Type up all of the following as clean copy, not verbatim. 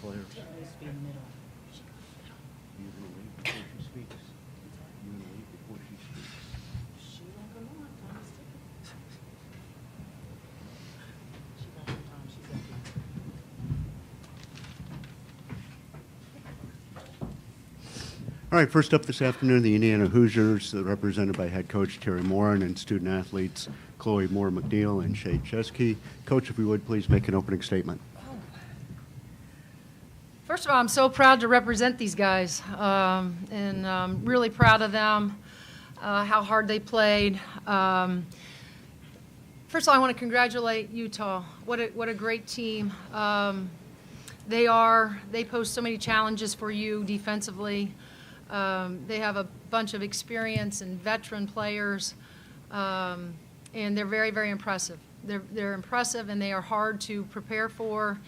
players. It needs to be in the middle. You're going to leave before she speaks. You're going to leave before she speaks. She won't come on. Time is ticking. She got her time. She's up here. All right, first up this afternoon, the Indiana Hoosiers, represented by head coach Terry Moran and student athletes Chloe Moore-McNeil and Shay Chesky. Coach, if you would, please make an opening statement. First of all, I'm so proud to represent these guys, and really proud of them, how hard they played. First of all, I want to congratulate Utah. What a great team. They pose so many challenges for you defensively. They have a bunch of experience and veteran players, and they're very, very impressive. They're impressive, and they are hard to prepare for.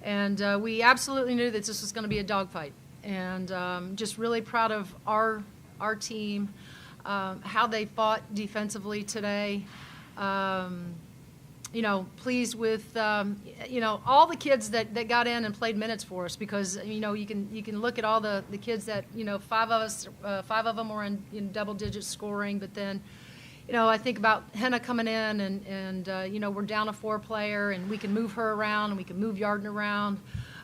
And we absolutely knew that this was going to be a dogfight. And just really proud of our team, how they fought defensively today. Pleased with all the kids that got in and played minutes for us, because you can look at all the kids that five of them were in double digit scoring, but then I think about Henna coming in and we're down a 4-player and we can move her around and we can move Yarden around,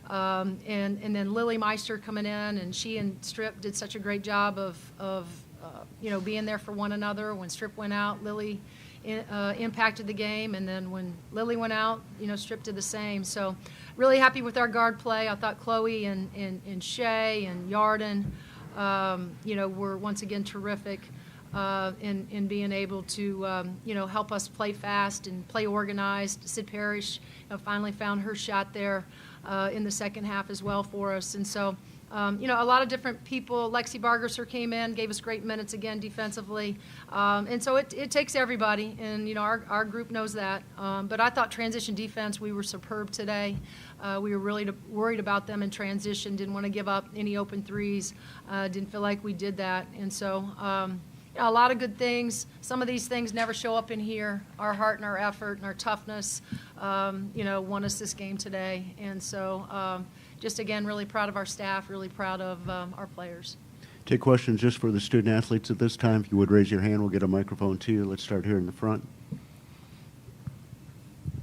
and then Lily Meister coming in, and she and Strip did such a great job of being there for one another. When Strip went out, Lily impacted the game, and then when Lily went out, Strip did the same. So really happy with our guard play. I thought Chloe and Shay and Yarden were once again terrific in being able to help us play fast and play organized. Sid Parrish finally found her shot there in the second half as well for us. And so a lot of different people. Lexi Bargerser came in, gave us great minutes again defensively. And so it takes everybody, and our group knows that. But I thought transition defense, we were superb today. We were really worried about them in transition, didn't want to give up any open threes, didn't feel like we did that. And so a lot of good things. Some of these things never show up in here. Our heart and our effort and our toughness won us this game today. And so just again, really proud of our staff, really proud of our players. Take questions just for the student athletes at this time. If you would raise your hand, we'll get a microphone to you. Let's start here in the front,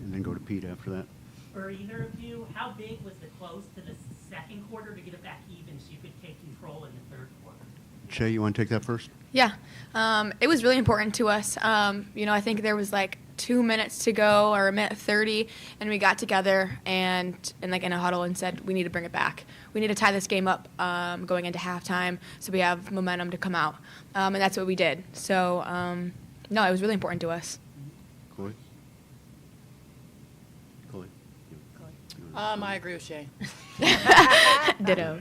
and then go to Pete after that. For either of you, how big was the close to the second quarter to get it back even so you could take control in the third quarter? Shay, you want to take that first? Yeah, it was really important to us. I think there was like 2 minutes to go, or a minute 30, and we got together and in a huddle and said we need to bring it back. We need to tie this game up going into halftime so we have momentum to come out, and that's what we did. So no, it was really important to us. Chloe? I agree with Shay. Ditto.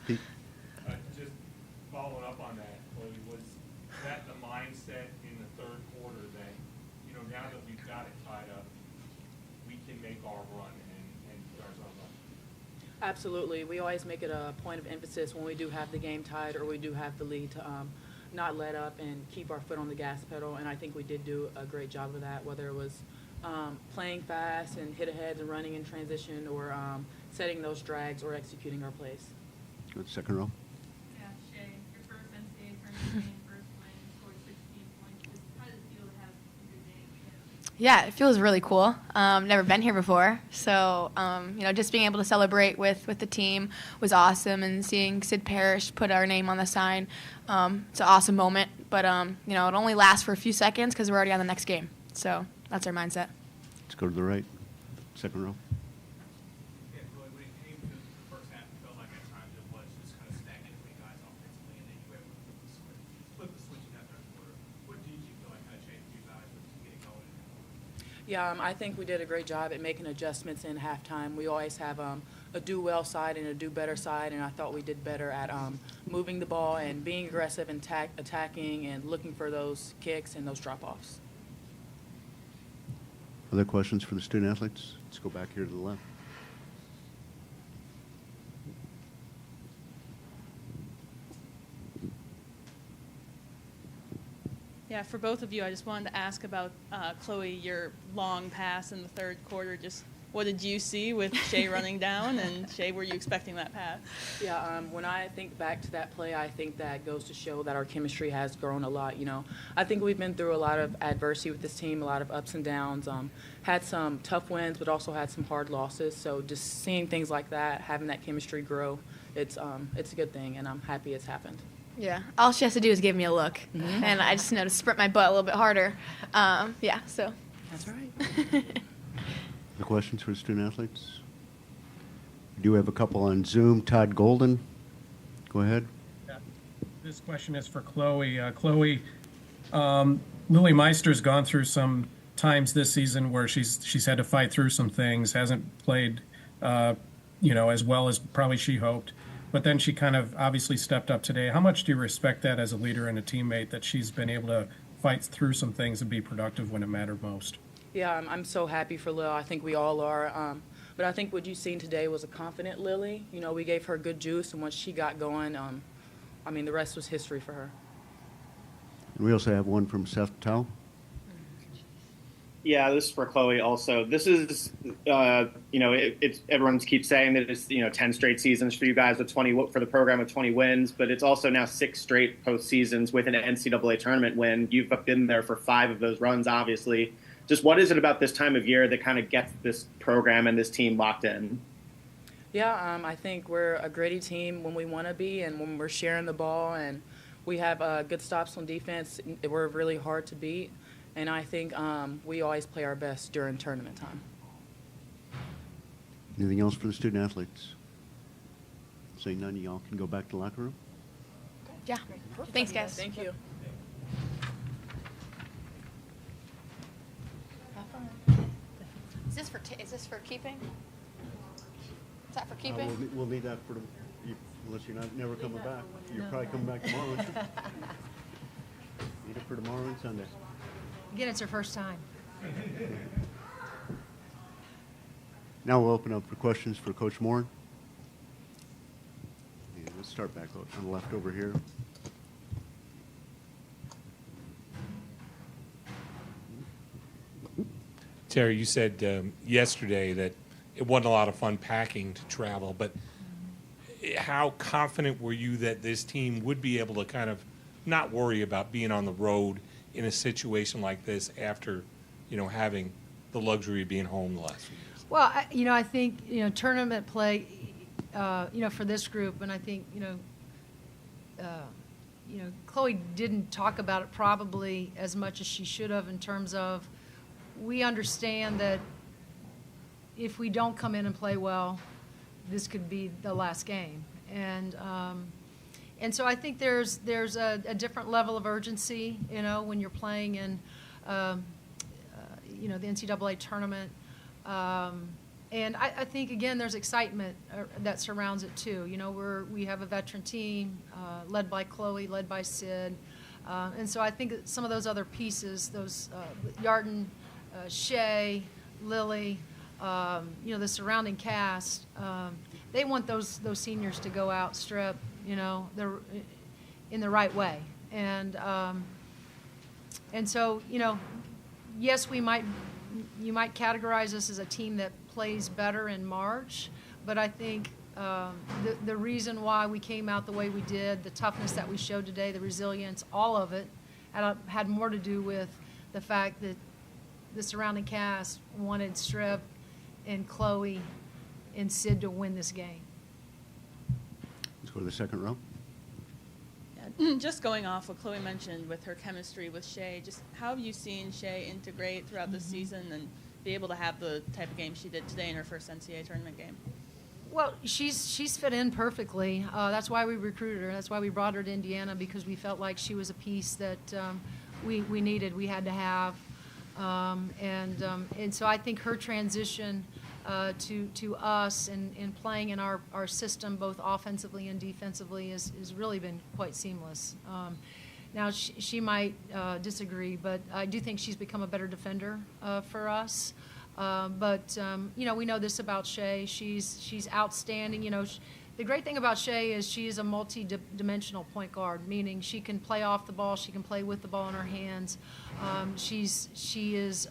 Pete? Just following up on that, Chloe, was that the mindset in the third quarter that, now that we've got it tied up, we can make our run and put ourselves up? Absolutely. We always make it a point of emphasis when we do have the game tied or we do have the lead to not let up and keep our foot on the gas pedal. And I think we did do a great job of that, whether it was playing fast and hit ahead and running in transition, or setting those drags, or executing our plays. Go to the second row. Yeah, Shay, your first NCAA tournament game, first win, scored 16 points. How does it feel to have a good day? Yeah, it feels really cool. Never been here before, so just being able to celebrate with the team was awesome, and seeing Sid Parrish put our name on the sign, it's an awesome moment. But it only lasts for a few seconds because we're already on the next game. So that's our mindset. Let's go to the right. Second row. Yeah, Chloe, when it came to the first half, it felt like at times it was just kind of stagnant for you guys offensively, and then you were able to flip the switch in that third quarter. What did you feel like kind of changed you guys with getting going? Yeah, I think we did a great job at making adjustments in halftime. We always have a do-well side and a do-better side, and I thought we did better at moving the ball and being aggressive and attacking and looking for those kicks and those drop-offs. Other questions for the student athletes? Let's go back here to the left. Yeah, for both of you, I just wanted to ask about Chloe, your long pass in the third quarter. Just what did you see with Shea running down? And Shea, were you expecting that pass? Yeah, when I think back to that play, I think that goes to show that our chemistry has grown a lot. I think we've been through a lot of adversity with this team, a lot of ups and downs, had some tough wins, but also had some hard losses. So just seeing things like that, having that chemistry grow, it's a good thing, and I'm happy it's happened. Yeah, all she has to do is give me a look, and I just know to sprint my butt a little bit harder. Yeah, so. That's right. The questions for the student athletes? We do have a couple on Zoom. Todd Golden, go ahead. Yeah. This question is for Chloe. Chloe, Lily Meister's gone through some times this season where she's had to fight through some things, hasn't played, as well as probably she hoped. But then she kind of obviously stepped up today. How much do you respect that as a leader and a teammate, that she's been able to fight through some things and be productive when it mattered most? Yeah, I'm so happy for Lil. I think we all are. But I think what you've seen today was a confident Lily. We gave her good juice, and once she got going, the rest was history for her. We also have one from Seth Tao. Yeah, this is for Chloe also. This is, it's everyone keeps saying that it's, 10 straight seasons for you guys with 20 for the program with 20 wins, but it's also now 6 straight postseasons with an NCAA tournament win. You've been there for 5 of those runs, obviously. Just what is it about this time of year that kind of gets this program and this team locked in? Yeah, I think we're a gritty team when we want to be, and when we're sharing the ball, and we have good stops on defense. We're really hard to beat, and I think we always play our best during tournament time. Anything else for the student athletes? Saying none, y'all can go back to the locker room. Yeah. Thanks, guys. Thank you. Is this for keeping? Is that for keeping? We'll need that for unless you're never coming back. You're probably coming back tomorrow. Aren't you? Need it for tomorrow and Sunday. Again, it's her first time. Now we'll open up for questions for Coach Moore. Yeah, let's start back on the left over here. Terry, you said yesterday that it wasn't a lot of fun packing to travel, but how confident were you that this team would be able to kind of not worry about being on the road in a situation like this after, having the luxury of being home the last few years? Well, I think, tournament play, for this group, and I think, Chloe didn't talk about it probably as much as she should have, in terms of, we understand that if we don't come in and play well, this could be the last game. And so I think there's a different level of urgency, when you're playing in, the NCAA tournament. And I think, again, there's excitement that surrounds it too. We have a veteran team led by Chloe, led by Sid. And so I think that some of those other pieces, those Yarden, Shea, Lily, the surrounding cast, they want those seniors to go out, strip, in the right way. And so, yes, you might categorize us as a team that plays better in March, but I think the reason why we came out the way we did, the toughness that we showed today, the resilience, all of it had more to do with the fact that the surrounding cast wanted Strip and Chloe and Sid to win this game. Let's go to the second row. Yeah, just going off what Chloe mentioned with her chemistry with Shea, just how have you seen Shea integrate throughout the season and be able to have the type of game she did today in her first NCAA tournament game? Well, she's fit in perfectly. That's why we recruited her. That's why we brought her to Indiana, because we felt like she was a piece that we needed, we had to have. And so I think her transition to us and playing in our system, both offensively and defensively, has really been quite seamless. Now, she might disagree, but I do think she's become a better defender for us. But we know this about Shea. She's outstanding. The great thing about Shea is she is a multi-dimensional point guard, meaning she can play off the ball, she can play with the ball in her hands. She is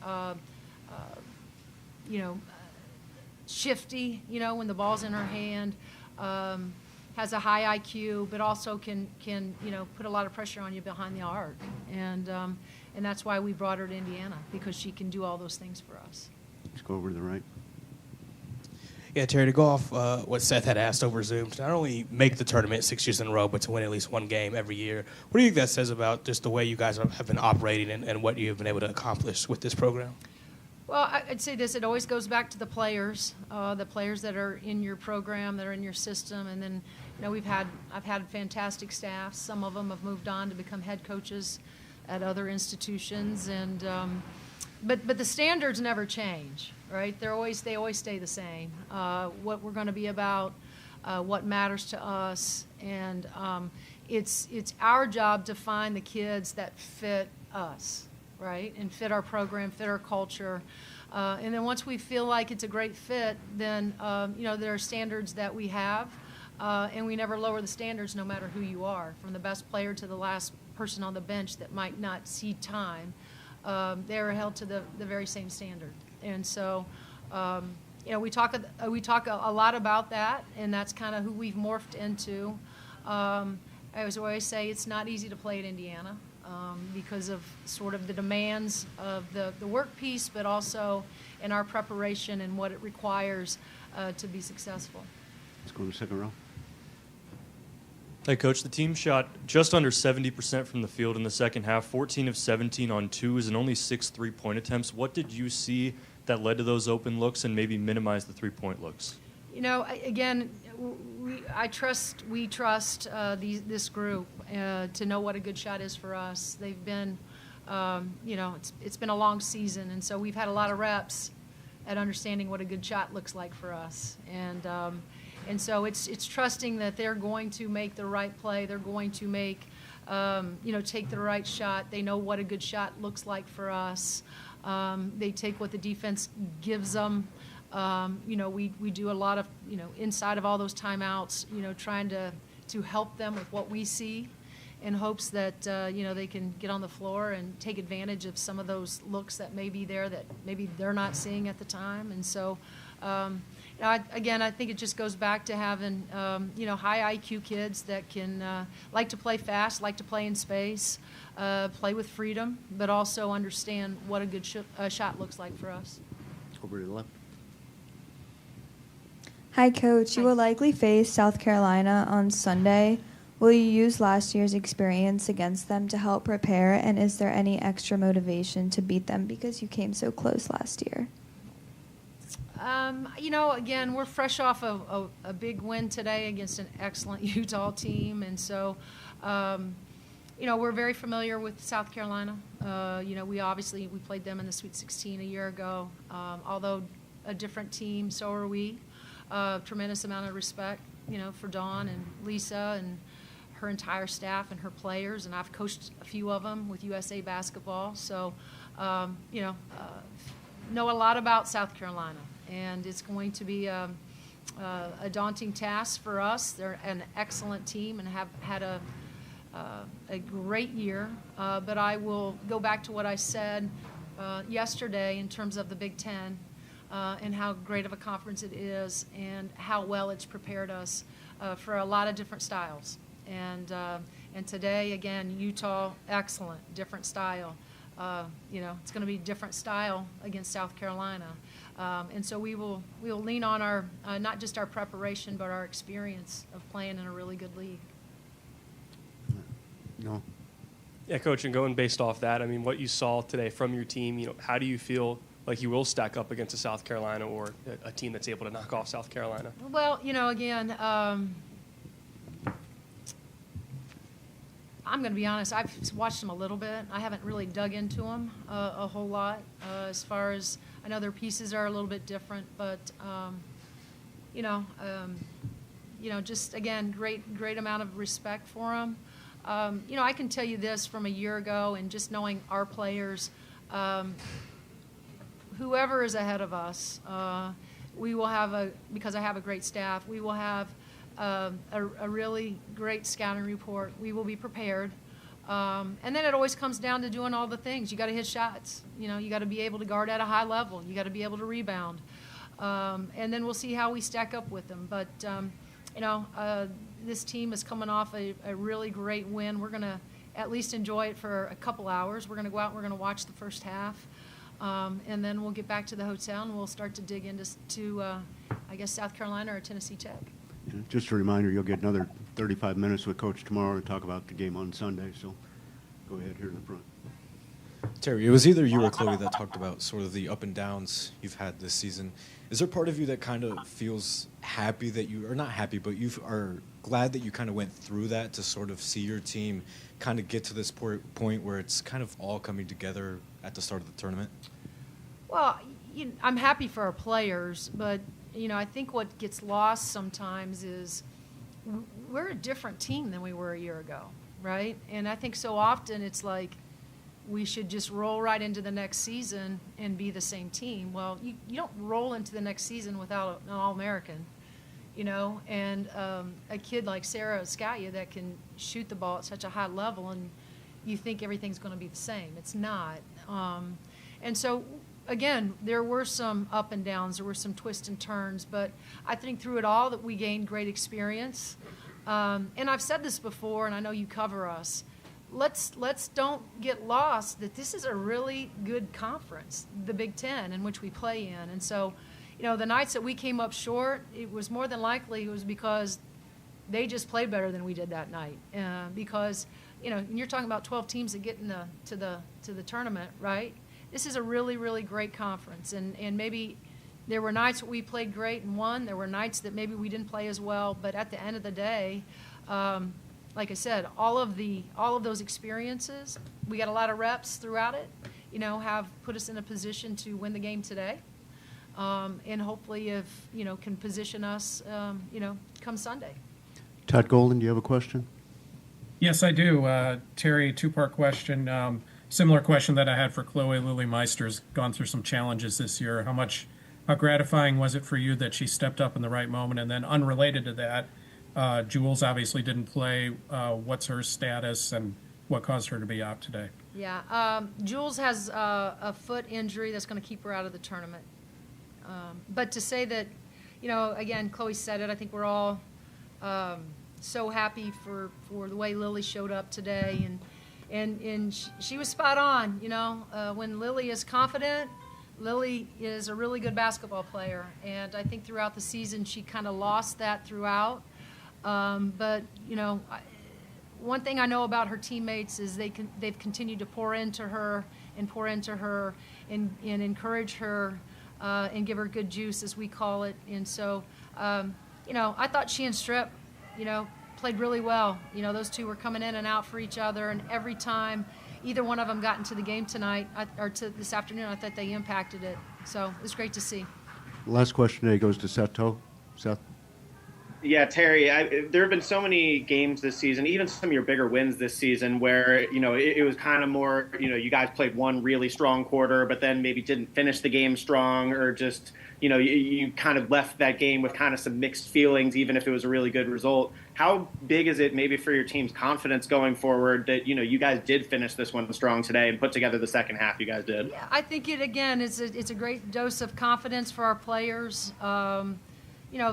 shifty, when the ball's in her hand, has a high IQ, but also can put a lot of pressure on you behind the arc. And that's why we brought her to Indiana, because she can do all those things for us. Let's go over to the right. Yeah, Terry, to go off what Seth had asked over Zoom, to not only make the tournament 6 years in a row, but to win at least one game every year. What do you think that says about just the way you guys have been operating and what you've been able to accomplish with this program? Well, I'd say this. It always goes back to the players that are in your program, that are in your system. And then, I've had fantastic staff. Some of them have moved on to become head coaches at other institutions. And but the standards never change, right? They always stay the same. What we're going to be about, what matters to us, and it's our job to find the kids that fit us, right, and fit our program, fit our culture. And then once we feel like it's a great fit, then there are standards that we have, and we never lower the standards no matter who you are, from the best player to the last person on the bench that might not see time. They're held to the very same standard. And so, we talk a lot about that, and that's kind of who we've morphed into. I always say it's not easy to play at Indiana because of sort of the demands of the work piece, but also in our preparation and what it requires to be successful. Let's go to the second row. Hey, Coach, the team shot just under 70% from the field in the second half, 14 of 17 on twos, and only 6 three-point attempts. What did you see that led to those open looks and maybe minimize the three-point looks? Again, we trust this group to know what a good shot is for us. They've been, it's been a long season, and so we've had a lot of reps at understanding what a good shot looks like for us. And so it's trusting that they're going to make the right play. They're going to make, take the right shot. They know what a good shot looks like for us. They take what the defense gives them. We do a lot of, inside of all those timeouts, trying to help them with what we see in hopes that, they can get on the floor and take advantage of some of those looks that may be there that maybe they're not seeing at the time. And so, I think it just goes back to having, high IQ kids that can like to play fast, like to play in space, play with freedom, but also understand what a good shot looks like for us. Over to the left. Hi, Coach. You will likely face South Carolina on Sunday. Will you use last year's experience against them to help prepare, and is there any extra motivation to beat them because you came so close last year? Again, we're fresh off of a big win today against an excellent Utah team, and so, we're very familiar with South Carolina. We played them in the Sweet 16 a year ago. Although a different team, so are we. Tremendous amount of respect, for Dawn and Lisa and her entire staff and her players, and I've coached a few of them with USA Basketball, so, know a lot about South Carolina. And it's going to be a daunting task for us. They're an excellent team and have had a great year. But I will go back to what I said yesterday in terms of the Big Ten and how great of a conference it is and how well it's prepared us for a lot of different styles. And today, again, Utah, excellent, different style. It's going to be different style against South Carolina. And so we'll lean on our not just our preparation, but our experience of playing in a really good league. No. Yeah, Coach, and going based off that, what you saw today from your team, how do you feel like you will stack up against a South Carolina or a team that's able to knock off South Carolina? Well, again, I'm going to be honest. I've watched them a little bit. I haven't really dug into them a whole lot. As far as I know, their pieces are a little bit different, but just again, great amount of respect for them. I can tell you this from a year ago, and just knowing our players, whoever is ahead of us, we will have because I have a great staff, we will have a really great scouting report. We will be prepared. And then it always comes down to doing all the things. You got to hit shots. You got to be able to guard at a high level. You got to be able to rebound. And then we'll see how we stack up with them. But, this team is coming off a really great win. We're going to at least enjoy it for a couple hours. We're going to go out and we're going to watch the first half. And then we'll get back to the hotel and we'll start to dig into, I guess, South Carolina or Tennessee Tech. Just a reminder, you'll get another 35 minutes with Coach tomorrow to talk about the game on Sunday, so go ahead here in the front. Terry, it was either you or Chloe that talked about sort of the up and downs you've had this season. Is there part of you that kind of feels happy that you, or not happy, but you are glad that you kind of went through that to sort of see your team kind of get to this point where it's kind of all coming together at the start of the tournament? Well, I'm happy for our players, but, I think what gets lost sometimes is we're a different team than we were a year ago, right? And I think so often it's like we should just roll right into the next season and be the same team. Well, you don't roll into the next season without an All-American, and a kid like Sarah Scalia that can shoot the ball at such a high level, and you think everything's going to be the same. It's not. And so, again, there were some up and downs, there were some twists and turns, but I think through it all that we gained great experience. And I've said this before, and I know you cover us. Let's don't get lost that this is a really good conference, the Big Ten, in which we play in. And so, the nights that we came up short, it was more than likely it was because they just played better than we did that night. Because, and you're talking about 12 teams that get to the tournament, right? This is a really, really great conference. And maybe there were nights that we played great and won. There were nights that maybe we didn't play as well. But at the end of the day, like I said, all of those experiences, we got a lot of reps throughout it, have put us in a position to win the game today. And hopefully can position us, come Sunday. Todd Golden, do you have a question? Yes, I do. Terry, two-part question. Similar question that I had for Chloe. Lily Meister's gone through some challenges this year. How gratifying was it for you that she stepped up in the right moment? And then unrelated to that, Jules obviously didn't play. What's her status and what caused her to be out today? Yeah, Jules has a foot injury that's going to keep her out of the tournament. But to say that, again, Chloe said it, I think we're all so happy for the way Lily showed up today. And she was spot on, when Lily is confident, Lily is a really good basketball player. And I think throughout the season she kind of lost that throughout. But, one thing I know about her teammates is they've continued to pour into her and encourage her and give her good juice, as we call it. And so, I thought she and Strip, played really well. Those two were coming in and out for each other, and every time either one of them got into the game tonight or to this afternoon, I thought they impacted it. So it was great to see. Last question today goes to Seth Toe. Seth? Yeah, Terry, there have been so many games this season, even some of your bigger wins this season, where, it was kind of more, you guys played one really strong quarter, but then maybe didn't finish the game strong, or just, you kind of left that game with kind of some mixed feelings, even if it was a really good result. How big is it maybe for your team's confidence going forward that, you guys did finish this one strong today and put together the second half you guys did? Yeah, I think it's a great dose of confidence for our players.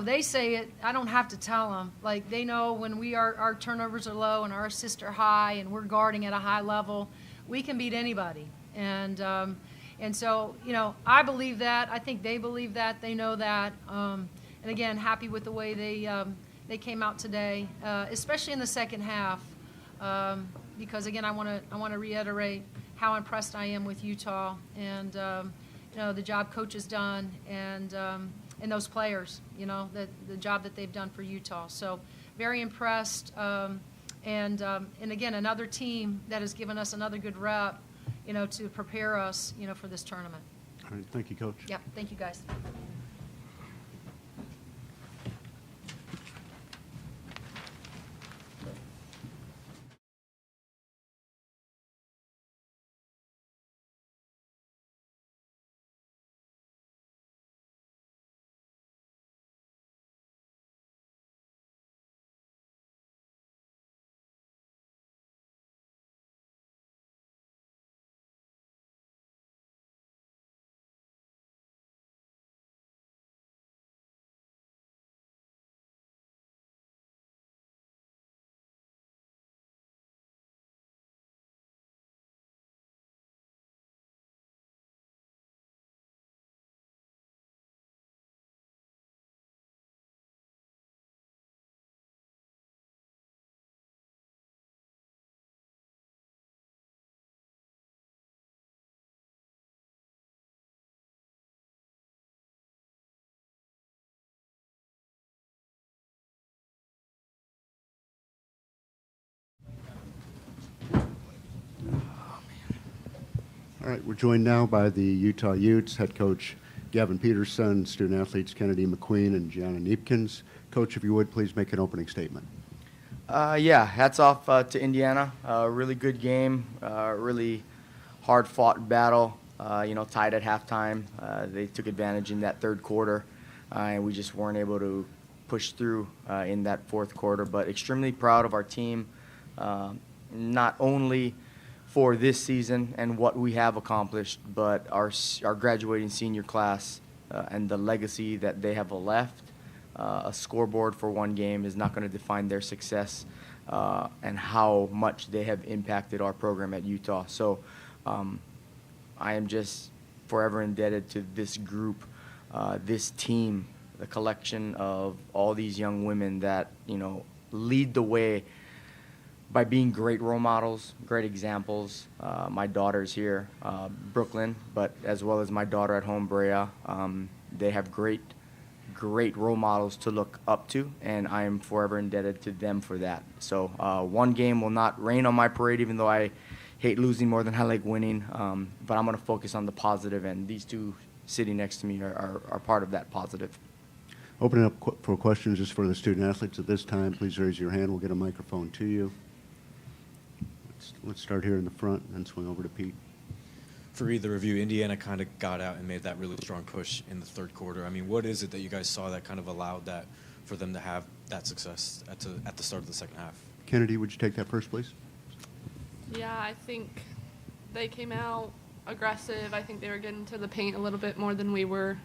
They say it, I don't have to tell them. Like, they know when our turnovers are low and our assists are high and we're guarding at a high level, we can beat anybody. And so, I believe that. I think they believe that. They know that. And again, happy with the way they came out today, especially in the second half. Because again, I want to reiterate how impressed I am with Utah and the job coach has done and those players, the job that they've done for Utah. So very impressed. And again, another team that has given us another good rep, to prepare us, for this tournament. All right, thank you, Coach. Yep, thank you guys. All right, we're joined now by the Utah Utes, head coach Gavin Peterson, student athletes Kennedy McQueen and Gianna Neepkins. Coach, if you would, please make an opening statement. Yeah, hats off to Indiana. Really good game, really hard-fought battle, tied at halftime. They took advantage in that third quarter, and we just weren't able to push through in that fourth quarter. But extremely proud of our team, not only for this season and what we have accomplished, but our graduating senior class and the legacy that they have left. A scoreboard for one game is not going to define their success and how much they have impacted our program at Utah. So I am just forever indebted to this group, this team, the collection of all these young women that, lead the way by being great role models, great examples. My daughter's here, Brooklyn, but as well as my daughter at home, Brea. They have great role models to look up to, and I am forever indebted to them for that. So one game will not rain on my parade, even though I hate losing more than I like winning. But I'm going to focus on the positive, and these two sitting next to me are part of that positive. Opening up for questions just for the student athletes at this time. Please raise your hand. We'll get a microphone to you. Let's start here in the front and swing over to Pete. For either review, Indiana kind of got out and made that really strong push in the third quarter. I mean, what is it that you guys saw that kind of allowed that for them to have that success at the start of the second half? Kennedy, would you take that first, please? Yeah, I think they came out aggressive. I think they were getting to the paint a little bit more than we were,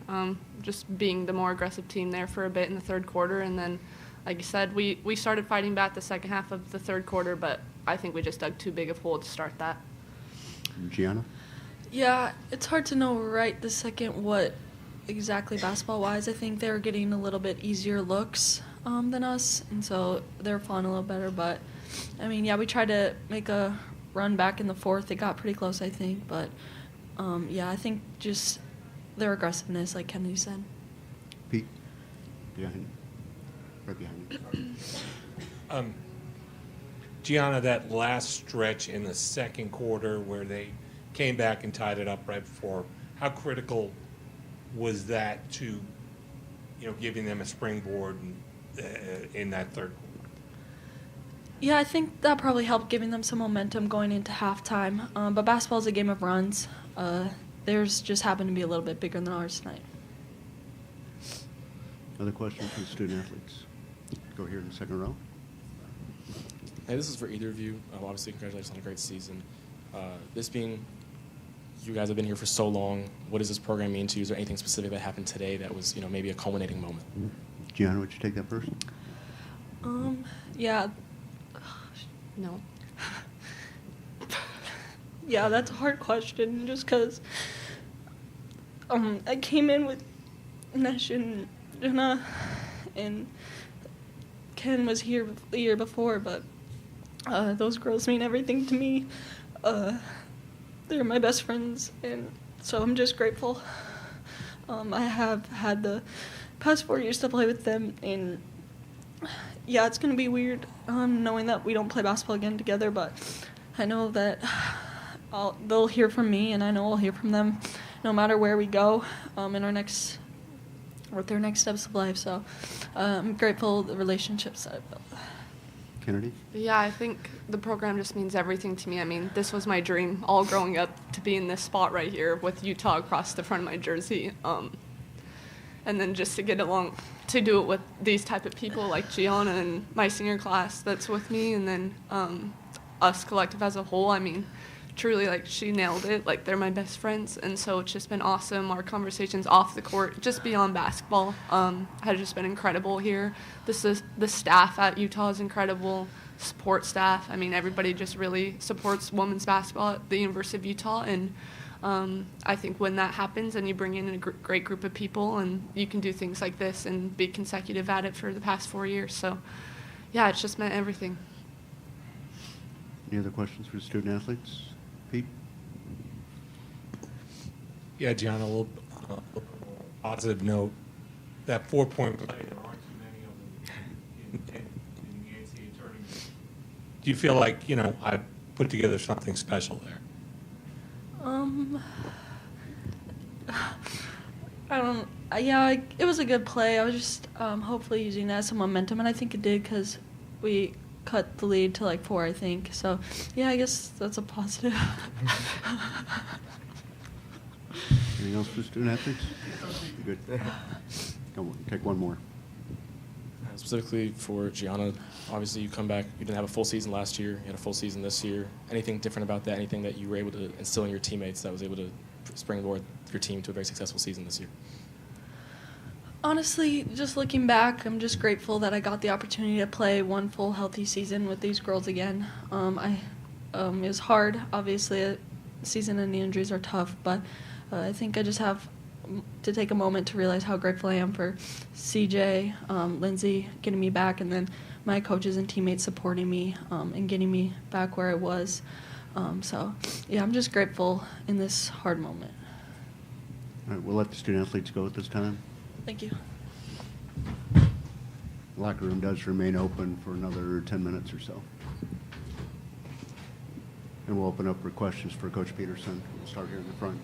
just being the more aggressive team there for a bit in the third quarter. And then, like you said, we started fighting back the second half of the third quarter, but I think we just dug too big a hole to start that. Gianna? Yeah, it's hard to know right this second what exactly basketball-wise. I think they were getting a little bit easier looks than us, and so they were falling a little better. But, I mean, yeah, we tried to make a run back in the fourth. It got pretty close, I think. But, yeah, I think just their aggressiveness, like Kennedy said. Pete? Behind. Right behind you. Gianna, that last stretch in the second quarter where they came back and tied it up right before, how critical was that to, giving them a springboard in that third quarter? Yeah, I think that probably helped giving them some momentum going into halftime. But basketball is a game of runs. Theirs just happened to be a little bit bigger than ours tonight. Other questions from the student athletes? Go here in the second row. Hey, this is for either of you. Obviously, congratulations on a great season. This being, you guys have been here for so long. What does this program mean to you? Is there anything specific that happened today that was, maybe a culminating moment? Gianna, would you take that first? Yeah. No. Yeah, that's a hard question just because I came in with Nesh and Jenna, and Ken was here the year before, but those girls mean everything to me. They're my best friends, and so I'm just grateful. I have had the past 4 years to play with them, and yeah, it's going to be weird knowing that we don't play basketball again together, but I know that they'll hear from me, and I know I'll hear from them no matter where we go in our next, with their next steps of life. So I'm grateful the relationships that I've built. Kennedy? Yeah, I think the program just means everything to me. I mean, this was my dream all growing up, to be in this spot right here with Utah across the front of my jersey. And then just to get along, to do it with these type of people like Gianna and my senior class that's with me, and then us collective as a whole. I mean, truly, like, she nailed it. Like, they're my best friends, and so it's just been awesome. Our conversations off the court, just beyond basketball, have just been incredible here. The staff at Utah is incredible. Support staff. I mean, everybody just really supports women's basketball at the University of Utah, and I think when that happens and you bring in a great group of people and you can do things like this and be consecutive at it for the past 4 years. So, yeah, it's just meant everything. Any other questions for student athletes? Pete? Yeah, John, a little positive note. That 4-point play, there aren't too many of them in the NCAA tournament. Do you feel like, I put together something special there? I don't. Yeah, it was a good play. I was just hopefully using that as some momentum, and I think it did because we cut the lead to like 4, I think. So, yeah, I guess that's a positive. Anything else for student athletes? You good? Take one more. Specifically for Gianna, obviously you come back, you didn't have a full season last year, you had a full season this year. Anything different about that? Anything that you were able to instill in your teammates that was able to springboard your team to a very successful season this year? Honestly, just looking back, I'm just grateful that I got the opportunity to play one full healthy season with these girls again. It was hard, obviously. Season-ending injuries are tough, but I think I just have to take a moment to realize how grateful I am for CJ, Lindsay getting me back, and then my coaches and teammates supporting me and getting me back where I was. So, yeah, I'm just grateful in this hard moment. All right, we'll let the student athletes go at this time. Thank you. The locker room does remain open for another 10 minutes or so. And we'll open up for questions for Coach Peterson. We'll start here in the front.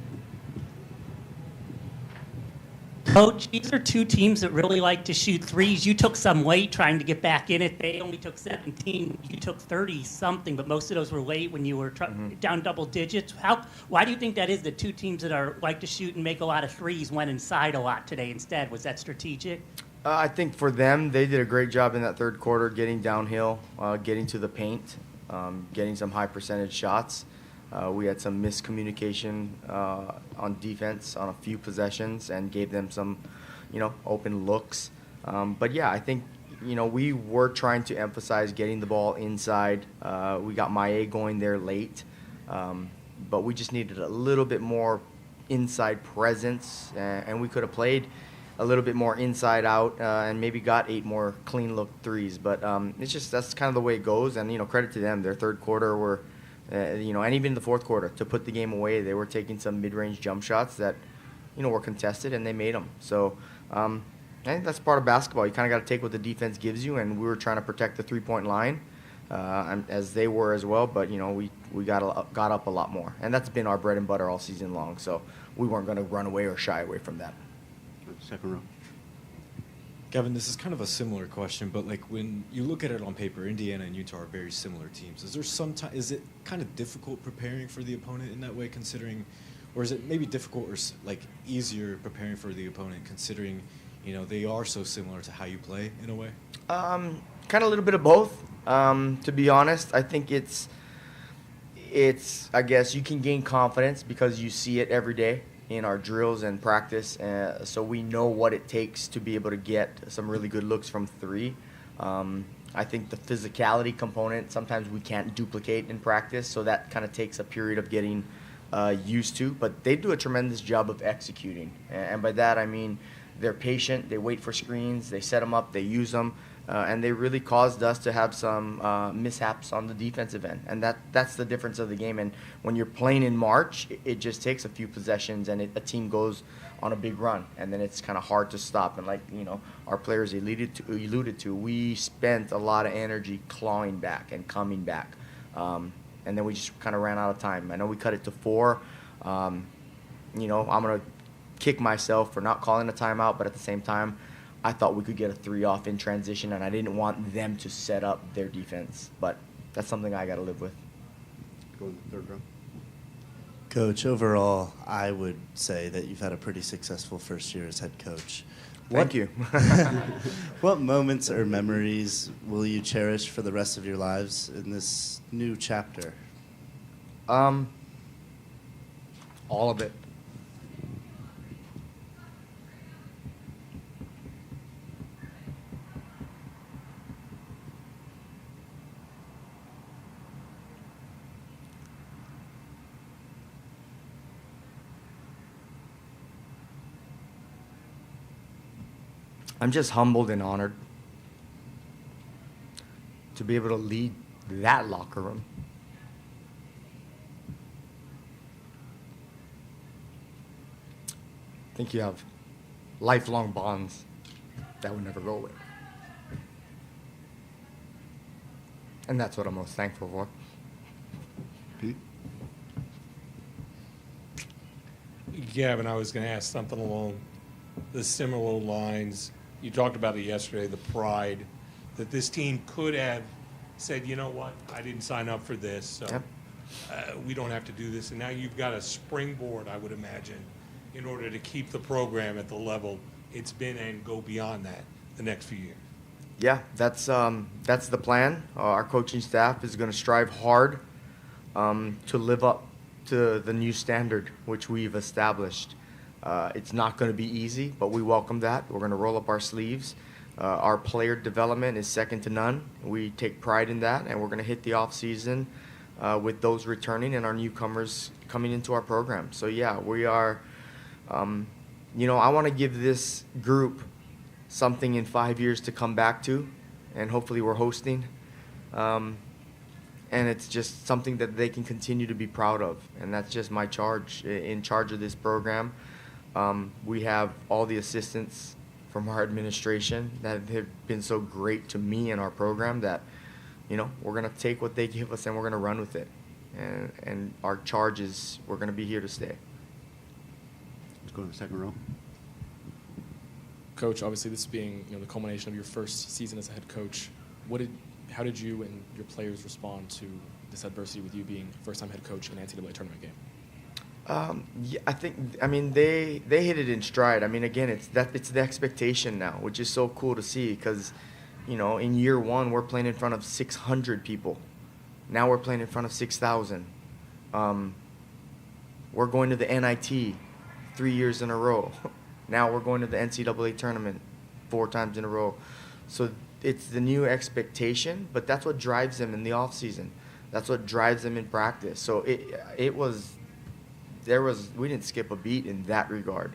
Coach, these are two teams that really like to shoot threes. You took some late trying to get back in it. They only took 17. You took 30-something, but most of those were late when you were down double digits. Why do you think that is? The two teams that like to shoot and make a lot of threes went inside a lot today instead. Was that strategic? I think for them, they did a great job in that third quarter getting downhill, getting to the paint, getting some high percentage shots. We had some miscommunication on defense on a few possessions and gave them some, open looks. But yeah, I think, we were trying to emphasize getting the ball inside. We got Maye going there late, but we just needed a little bit more inside presence, and we could have played a little bit more inside out and maybe got 8 more clean look threes. But that's kind of the way it goes. And, credit to them. Their third quarter were, and even the fourth quarter, to put the game away, they were taking some mid-range jump shots that, were contested, and they made them. So I think that's part of basketball. You kind of got to take what the defense gives you, and we were trying to protect the three-point line, as they were as well. But, we got up a lot more. And that's been our bread and butter all season long. So we weren't going to run away or shy away from that. Second row. Gavin, this is kind of a similar question, but when you look at it on paper, Indiana and Utah are very similar teams. Is it kind of difficult preparing for the opponent in that way, considering, or is it maybe difficult or easier preparing for the opponent, considering, they are so similar to how you play in a way? Kind of a little bit of both. To be honest, I think it's. I guess you can gain confidence because you see it every day in our drills and practice, so we know what it takes to be able to get some really good looks from 3. I think the physicality component sometimes we can't duplicate in practice, so that kind of takes a period of getting used to, but they do a tremendous job of executing, and by that I mean they're patient, they wait for screens, they set them up, they use them, and they really caused us to have some mishaps on the defensive end. And that's the difference of the game. And when you're playing in March, it just takes a few possessions and a team goes on a big run. And then it's kind of hard to stop. And our players alluded to, we spent a lot of energy clawing back and coming back. And then we just kind of ran out of time. I know we cut it to 4. I'm going to kick myself for not calling a timeout, but at the same time, I thought we could get a 3 off in transition, and I didn't want them to set up their defense. But that's something I got to live with. Go in the third row. Coach, overall, I would say that you've had a pretty successful first year as head coach. Thank you. What moments or memories will you cherish for the rest of your lives in this new chapter? All of it. I'm just humbled and honored to be able to lead that locker room. I think you have lifelong bonds that would never go away. And that's what I'm most thankful for. Pete? Gavin, I was going to ask something along the similar lines. You talked about it yesterday, the pride that this team could have said, you know what, I didn't sign up for this, so Yep. We don't have to do this. And now you've got a springboard, I would imagine, in order to keep the program at the level it's been and go beyond that the next few years. Yeah, that's the plan. Our coaching staff is going to strive hard to live up to the new standard which we've established. It's not going to be easy, but we welcome that. We're going to roll up our sleeves. Our player development is second to none. We take pride in that, and we're going to hit the off season with those returning and our newcomers coming into our program. So yeah, we are. I want to give this group something in 5 years to come back to, and hopefully we're hosting. And it's just something that they can continue to be proud of, and that's just my charge, in charge of this program. We have all the assistants from our administration that have been so great to me and our program that, we're going to take what they give us and we're going to run with it. And our charge is we're going to be here to stay. Let's go to the second row. Coach, obviously this being the culmination of your first season as a head coach, how did you and your players respond to this adversity with you being first-time head coach in an NCAA tournament game? They hit it in stride. Again, it's the expectation now, which is so cool to see because, in year one we're playing in front of 600 people. Now we're playing in front of 6,000. We're going to the NIT 3 years in a row. Now we're going to the NCAA tournament 4 times in a row. So it's the new expectation, but that's what drives them in the off season. That's what drives them in practice. So we didn't skip a beat in that regard.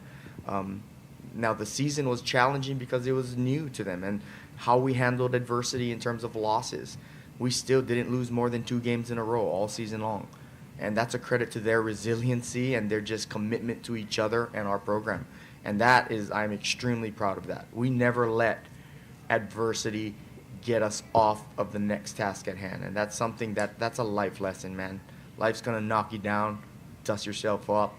Now the season was challenging because it was new to them and how we handled adversity in terms of losses. We still didn't lose more than 2 games in a row all season long. And that's a credit to their resiliency and their just commitment to each other and our program. And I'm extremely proud of that. We never let adversity get us off of the next task at hand. And that's something that's a life lesson, man. Life's going to knock you down, dust yourself up,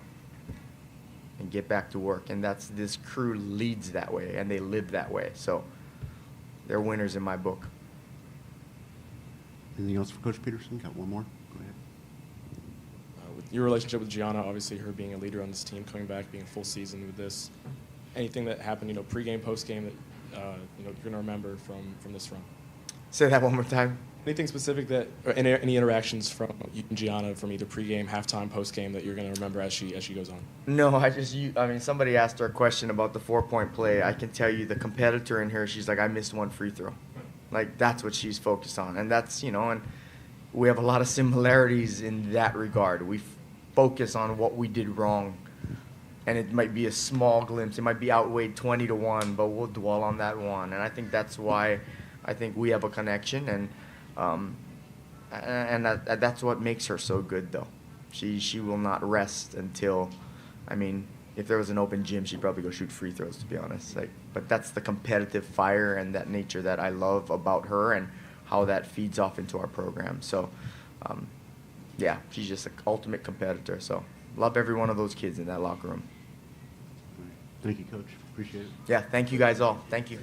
and get back to work. And this crew leads that way, and they live that way. So they're winners in my book. Anything else for Coach Peterson? Got one more? Go ahead. With your relationship with Gianna, obviously her being a leader on this team, coming back, being a full season with this, anything that happened, pregame, postgame that you're going to remember from this run? Say that one more time. Anything specific or any interactions from you and Gianna from either pregame, halftime, postgame that you're going to remember as she goes on? No, somebody asked her a question about the 4-point play. I can tell you the competitor in her, she's like, I missed 1 free throw. Like, that's what she's focused on. And that's, and we have a lot of similarities in that regard. We focus on what we did wrong. And it might be a small glimpse. It might be outweighed 20-1, but we'll dwell on that one. And I think that's why I think we have a connection. And that's what makes her so good, though. She will not rest until, if there was an open gym, she'd probably go shoot free throws, to be honest. But that's the competitive fire and that nature that I love about her and how that feeds off into our program. So, she's just an ultimate competitor. So, love every one of those kids in that locker room. Thank you, Coach. Appreciate it. Yeah, thank you guys all. Thank you.